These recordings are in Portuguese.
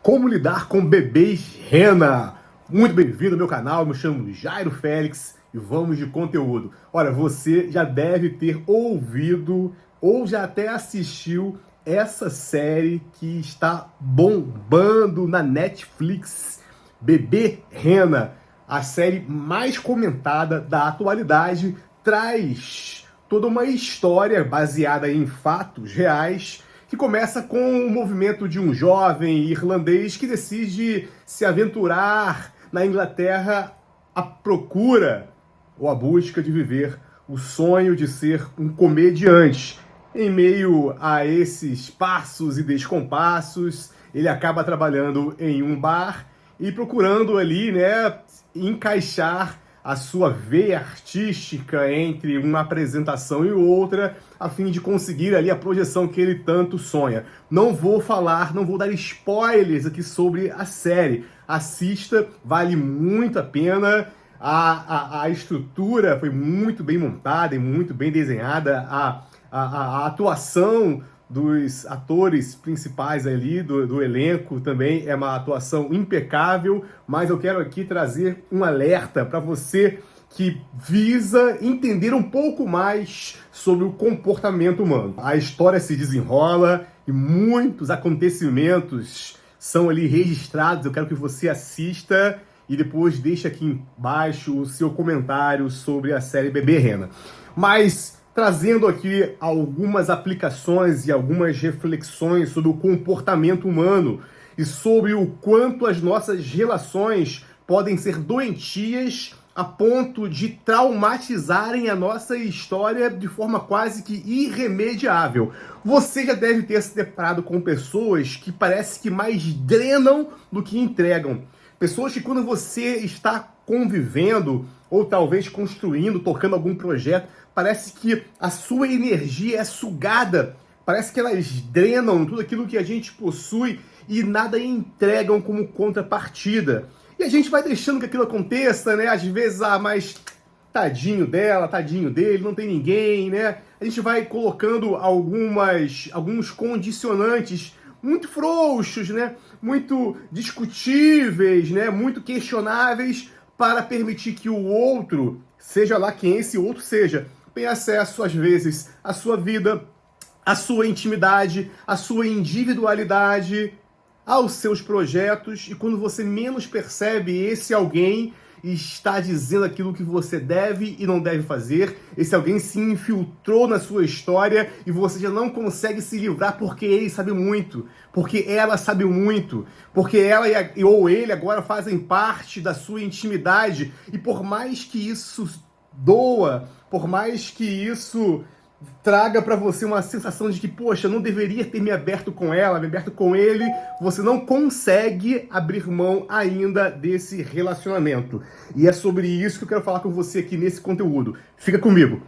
Como lidar com bebês rena? Muito bem-vindo ao meu canal, eu me chamo Jairo Félix e vamos de conteúdo. Olha, você já deve ter ouvido ou já até assistiu essa série que está bombando na Netflix, Bebê Rena, a série mais comentada da atualidade, traz toda uma história baseada em fatos reais que começa com o movimento de um jovem irlandês que decide se aventurar na Inglaterra à procura ou à busca de viver o sonho de ser um comediante. Em meio a esses passos e descompassos, ele acaba trabalhando em um bar e procurando ali, né, encaixar a sua veia artística entre uma apresentação e outra, a fim de conseguir ali a projeção que ele tanto sonha. Não vou dar spoilers aqui sobre a série. Assista, vale muito a pena. A estrutura foi muito bem montada e muito bem desenhada. A atuação dos atores principais ali, do elenco, também é uma atuação impecável, mas eu quero aqui trazer um alerta para você que visa entender um pouco mais sobre o comportamento humano. A história se desenrola e muitos acontecimentos são ali registrados. Eu quero que você assista e depois deixe aqui embaixo o seu comentário sobre a série Bebê Rena. Mas trazendo aqui algumas aplicações e algumas reflexões sobre o comportamento humano e sobre o quanto as nossas relações podem ser doentias a ponto de traumatizarem a nossa história de forma quase que irremediável. Você já deve ter se deparado com pessoas que parece que mais drenam do que entregam. Pessoas que quando você está convivendo ou talvez construindo, tocando algum projeto, parece que a sua energia é sugada, parece que elas drenam tudo aquilo que a gente possui e nada entregam como contrapartida. E a gente vai deixando que aquilo aconteça, né? Às vezes, mas tadinho dela, tadinho dele, não tem ninguém, né? A gente vai colocando alguns condicionantes muito frouxos, né? Muito discutíveis, né? Muito questionáveis para permitir que o outro, seja lá quem esse outro seja, tenha acesso, às vezes, à sua vida, à sua intimidade, à sua individualidade, aos seus projetos, e quando você menos percebe, esse alguém está dizendo aquilo que você deve e não deve fazer. Esse alguém se infiltrou na sua história e você já não consegue se livrar porque ele sabe muito, porque ela sabe muito, porque ela ou ele agora fazem parte da sua intimidade. E por mais que isso doa, por mais que isso traga para você uma sensação de que, poxa, eu não deveria ter me aberto com ela, me aberto com ele, você não consegue abrir mão ainda desse relacionamento. E é sobre isso que eu quero falar com você aqui nesse conteúdo. Fica comigo.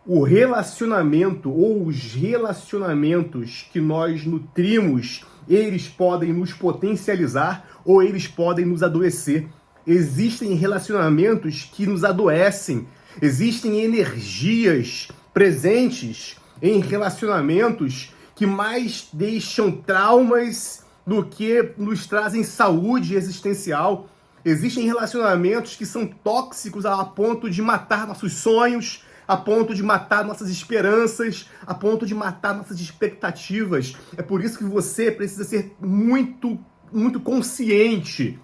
O relacionamento ou os relacionamentos que nós nutrimos, eles podem nos potencializar ou eles podem nos adoecer. Existem relacionamentos que nos adoecem, existem energias presentes em relacionamentos que mais deixam traumas do que nos trazem saúde existencial. Existem relacionamentos que são tóxicos a ponto de matar nossos sonhos, a ponto de matar nossas esperanças, a ponto de matar nossas expectativas. É por isso que você precisa ser muito, muito consciente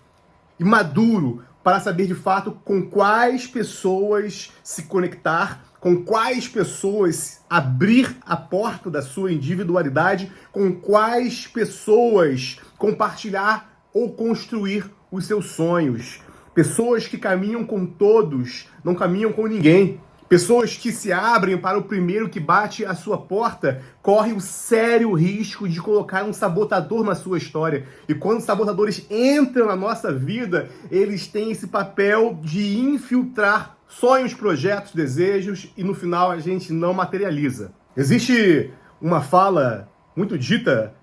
e maduro para saber de fato com quais pessoas se conectar, com quais pessoas abrir a porta da sua individualidade, com quais pessoas compartilhar ou construir os seus sonhos. Pessoas que caminham com todos, não caminham com ninguém. Pessoas que se abrem para o primeiro que bate à sua porta, correm o sério risco de colocar um sabotador na sua história. E quando os sabotadores entram na nossa vida, eles têm esse papel de infiltrar sonhos, projetos, desejos, e no final a gente não materializa. Existe uma fala muito dita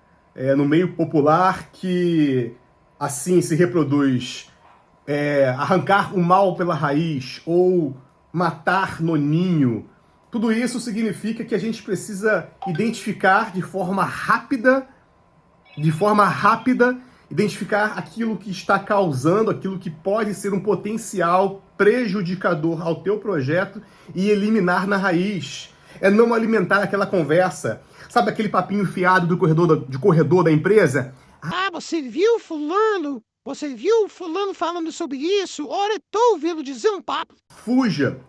no meio popular que assim se reproduz: arrancar o mal pela raiz ou matar no ninho. Tudo isso significa que a gente precisa identificar de forma rápida identificar aquilo que está causando, aquilo que pode ser um potencial prejudicador ao teu projeto e eliminar na raiz. É não alimentar aquela conversa. Sabe aquele papinho fiado do corredor da empresa? Ah, você viu fulano? Você viu fulano falando sobre isso? Ora, eu tô ouvindo dizer um papo. Fuja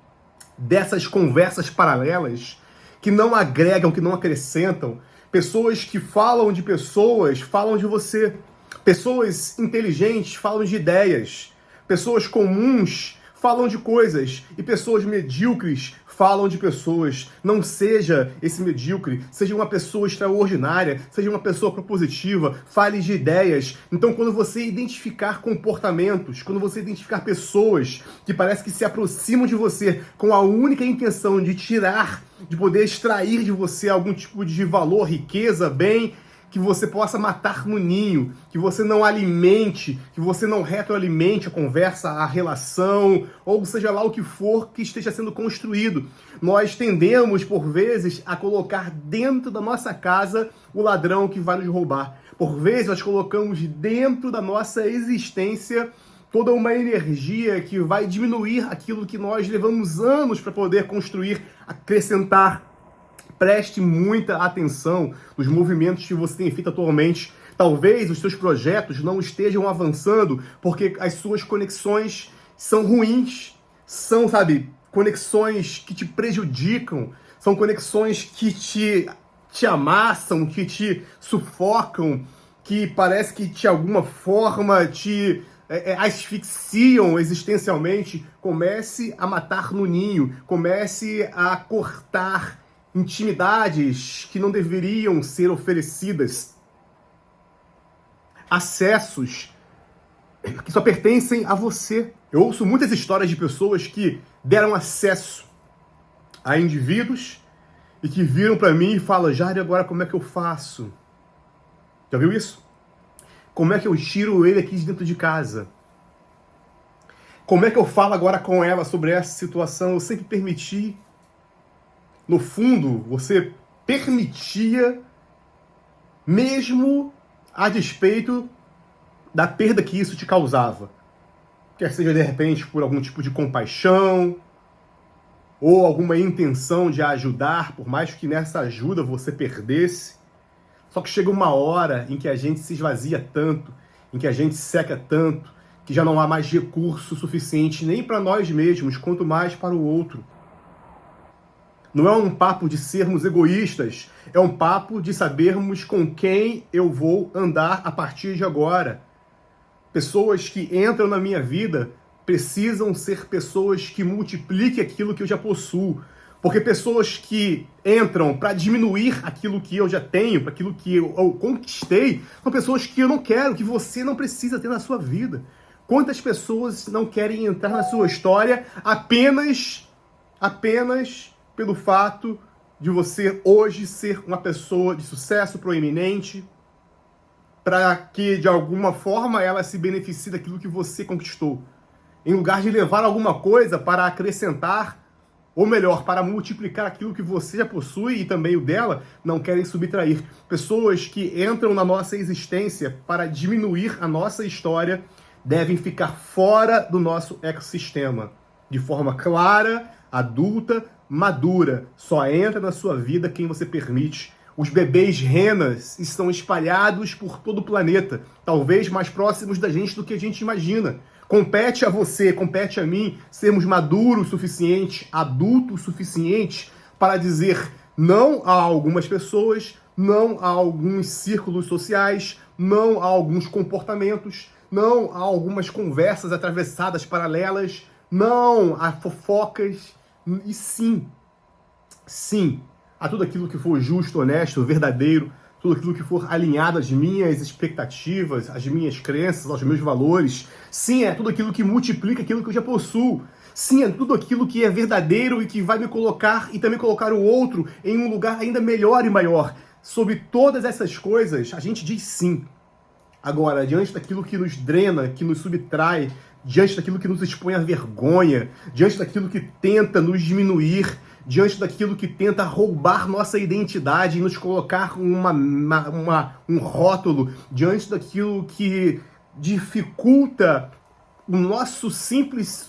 dessas conversas paralelas que não agregam, que não acrescentam. Pessoas que falam de pessoas, falam de você. Pessoas inteligentes falam de ideias. Pessoas comuns falam de coisas. E pessoas medíocres falam de pessoas. Não seja esse medíocre, seja uma pessoa extraordinária, seja uma pessoa propositiva, fale de ideias. Então, quando você identificar comportamentos, quando você identificar pessoas que parece que se aproximam de você com a única intenção de tirar, de poder extrair de você algum tipo de valor, riqueza, bem, que você possa matar no ninho, que você não alimente, que você não retroalimente a conversa, a relação, ou seja lá o que for que esteja sendo construído. Nós tendemos, por vezes, a colocar dentro da nossa casa o ladrão que vai nos roubar. Por vezes, nós colocamos dentro da nossa existência toda uma energia que vai diminuir aquilo que nós levamos anos para poder construir, acrescentar. Preste muita atenção nos movimentos que você tem feito atualmente. Talvez os seus projetos não estejam avançando porque as suas conexões são ruins. São, conexões que te prejudicam. São conexões que te amassam, que te sufocam, que parece que de alguma forma te asfixiam existencialmente. Comece a matar no ninho. Comece a cortar intimidades que não deveriam ser oferecidas, acessos que só pertencem a você. Eu ouço muitas histórias de pessoas que deram acesso a indivíduos e que viram para mim e falam: Jair, agora como é que eu faço? Já viu isso? Como é que eu tiro ele aqui de dentro de casa? Como é que eu falo agora com ela sobre essa situação? Eu sempre permiti. No fundo, você permitia, mesmo a despeito da perda que isso te causava. Quer seja, de repente, por algum tipo de compaixão, ou alguma intenção de ajudar, por mais que nessa ajuda você perdesse. Só que chega uma hora em que a gente se esvazia tanto, em que a gente seca tanto, que já não há mais recurso suficiente nem para nós mesmos, quanto mais para o outro. Não é um papo de sermos egoístas, é um papo de sabermos com quem eu vou andar a partir de agora. Pessoas que entram na minha vida precisam ser pessoas que multipliquem aquilo que eu já possuo. Porque pessoas que entram para diminuir aquilo que eu já tenho, para aquilo que eu conquistei, são pessoas que eu não quero, que você não precisa ter na sua vida. Quantas pessoas não querem entrar na sua história apenas pelo fato de você hoje ser uma pessoa de sucesso proeminente, para que de alguma forma ela se beneficie daquilo que você conquistou, em lugar de levar alguma coisa para acrescentar, ou melhor, para multiplicar aquilo que você já possui e também o dela, não querem subtrair. Pessoas que entram na nossa existência para diminuir a nossa história devem ficar fora do nosso ecossistema, de forma clara, adulta, madura. Só entra na sua vida quem você permite. Os bebês renas estão espalhados por todo o planeta, talvez mais próximos da gente do que a gente imagina. Compete a você, compete a mim, sermos maduros o suficiente, adultos o suficiente para dizer não a algumas pessoas, não a alguns círculos sociais, não a alguns comportamentos, não a algumas conversas atravessadas paralelas, não a fofocas, e sim, a tudo aquilo que for justo, honesto, verdadeiro, tudo aquilo que for alinhado às minhas expectativas, às minhas crenças, aos meus valores. Sim, é tudo aquilo que multiplica aquilo que eu já possuo. Sim, é tudo aquilo que é verdadeiro e que vai me colocar e também colocar o outro em um lugar ainda melhor e maior. Sobre todas essas coisas, a gente diz sim. Agora, diante daquilo que nos drena, que nos subtrai, diante daquilo que nos expõe à vergonha, diante daquilo que tenta nos diminuir, diante daquilo que tenta roubar nossa identidade e nos colocar um rótulo, diante daquilo que dificulta o nosso simples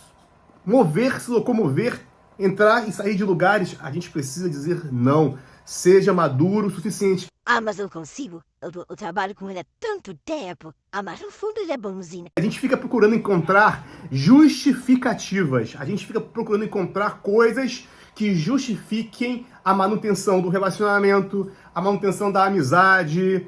mover, se locomover, entrar e sair de lugares, a gente precisa dizer não. Seja maduro o suficiente. Ah, mas eu consigo. Eu trabalho com ele há tanto tempo. Ah, mas no fundo ele é bonzinho. A gente fica procurando encontrar justificativas. A gente fica procurando encontrar coisas que justifiquem a manutenção do relacionamento, a manutenção da amizade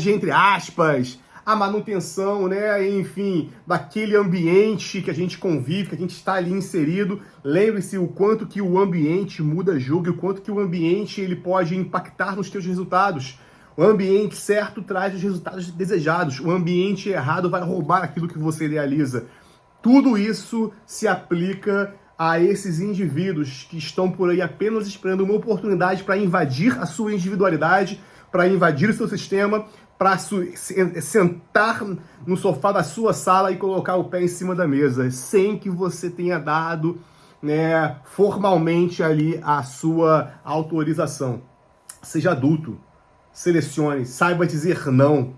entre aspas, a manutenção, né, enfim, daquele ambiente que a gente convive, que a gente está ali inserido. Lembre-se o quanto que o ambiente muda jogo e o quanto que o ambiente ele pode impactar nos teus resultados. O ambiente certo traz os resultados desejados. O ambiente errado vai roubar aquilo que você idealiza. Tudo isso se aplica a esses indivíduos que estão por aí apenas esperando uma oportunidade para invadir a sua individualidade, para invadir o seu sistema, para sentar no sofá da sua sala e colocar o pé em cima da mesa, sem que você tenha dado, né, formalmente ali a sua autorização. Seja adulto, selecione, saiba dizer não.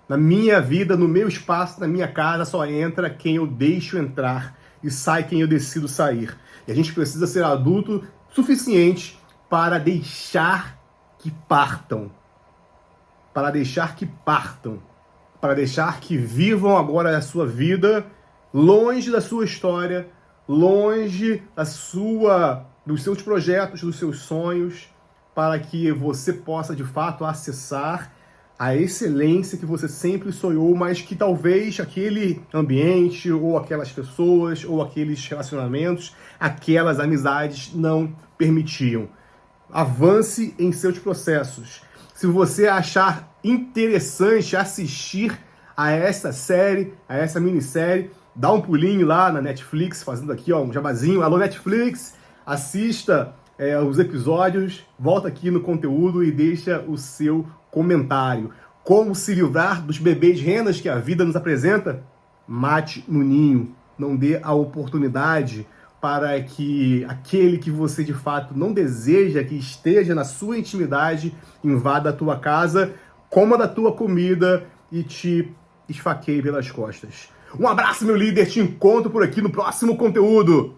Na minha vida, no meu espaço, na minha casa, só entra quem eu deixo entrar e sai quem eu decido sair. E a gente precisa ser adulto suficiente para deixar que partam. Para deixar que partam. Para deixar que vivam agora a sua vida longe da sua história, longe dos seus projetos, dos seus sonhos, para que você possa, de fato, acessar a excelência que você sempre sonhou, mas que talvez aquele ambiente, ou aquelas pessoas, ou aqueles relacionamentos, aquelas amizades não permitiam. Avance em seus processos. Se você achar interessante assistir a essa série, a essa minissérie, dá um pulinho lá na Netflix, fazendo aqui ó, um jabazinho. Alô, Netflix, assista os episódios, volta aqui no conteúdo e deixa o seu comentário. Como se livrar dos bebês renas que a vida nos apresenta? Mate no ninho. Não dê a oportunidade para que aquele que você de fato não deseja que esteja na sua intimidade invada a tua casa, coma da tua comida e te esfaqueie pelas costas. Um abraço, meu líder. Te encontro por aqui no próximo conteúdo.